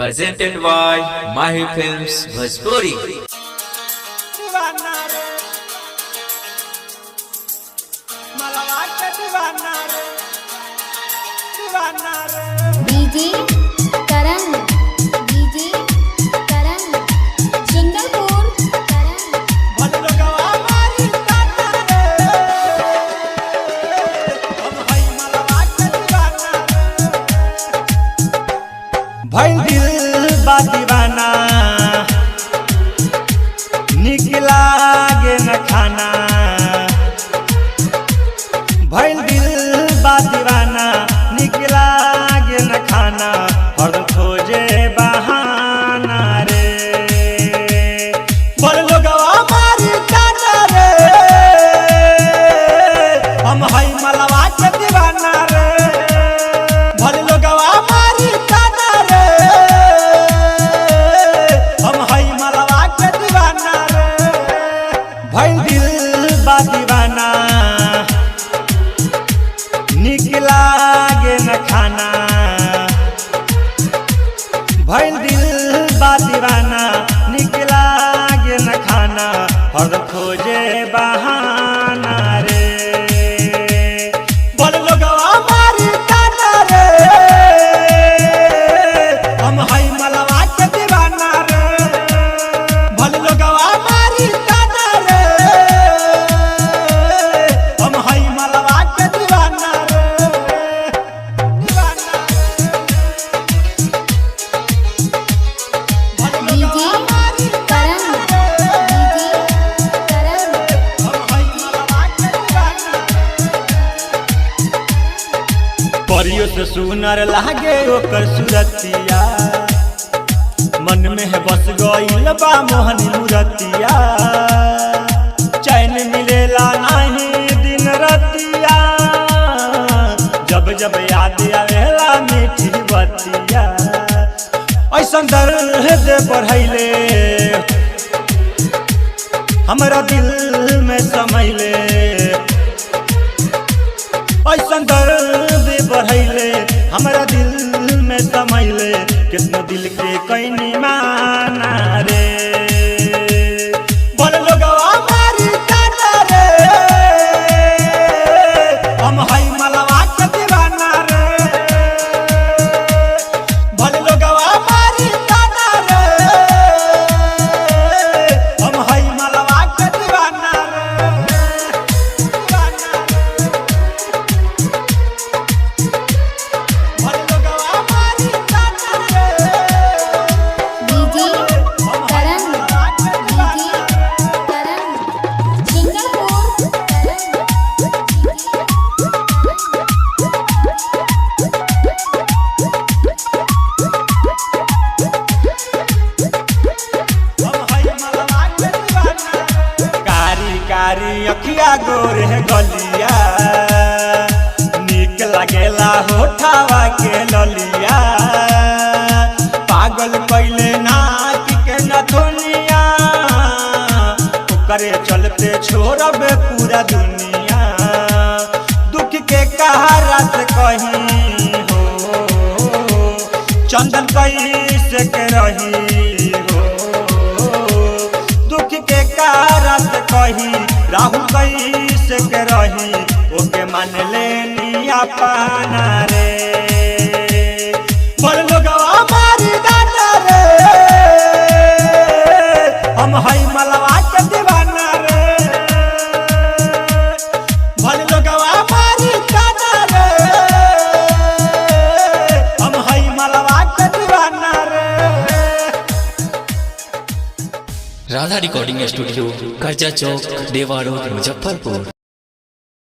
presented by Mahi Films Bhojpuri। DJ Karan Singapore भइल दिल बा दीवाना निक लागे न खाना। भइल दिल बा दीवाना निक लागे न खाना। हर खोजे बहाना रे बोल लोगवा मारी जाना रे। हम हई मलवा के दीवाना रे। भल लोगवा मारी जाना रे। हम हई मलवा के दीवाना रे। भइल दिल बा दीवाना निक लागे न खाना। भइल दिल बा दीवाना निक लागे न खाना। हर खोजे बहाना रे बोल लोगवा मारी जाना रे। हम हई मलवा के दीवाना रे। भल लोगवा मारी जाना रे। हम हई मलवा के दीवाना रे। दीवाना भल डीजे लोगवा मारी करण हम हई मलवा के दीवाना। परियो से सुनर लागे ओकर सुरतिया। मन में है बस गइल बा मोहनी मूरतिया। चैन मिलेला नहीं दिन रतिया। जब जब याद आवेला मीठी बतिया। ऐसन दर्द बढ़ैले हमरा दिल में समैले। ऐसन दर्द बढ़ैले हमरा दिल में समैले। कितना दिल के कैनी माना रे बोल लोगवा मारी जाना रे। हम हई मलवा के दीवाना रे। भल लोगवा मारी जाना रे। हम हई मलवा के दीवाना रे। दीवाना भल लोगवा मारी जाना रे। डीजे हम हई करण मलवा के दीवाना रे। सिंगापुर हम हई मलवा के दीवाना। कारी कारी अखिया गोरे गलिया। निक लागेला होठावा के ललिया। पागल कैले नाक के नथुनिया। ओकरे चलते छोड़ब पूरा दुनिया। दुख के कहारा से कहीं हो चंदन कैसे के रही हो। दुख के कारण कही राहुल कैसे के रही। ओके मान लेनी अपना रे बोल लोगवा मारी जाना रे। हम हई मलवा के दीवाना रे। भल लोगवा मारी जाना रे। हम हई मलवा के दीवाना रे। राधा रिकॉर्डिंग स्टूडियो कर्जा चौक देवा रोड मुजफ्फरपुर।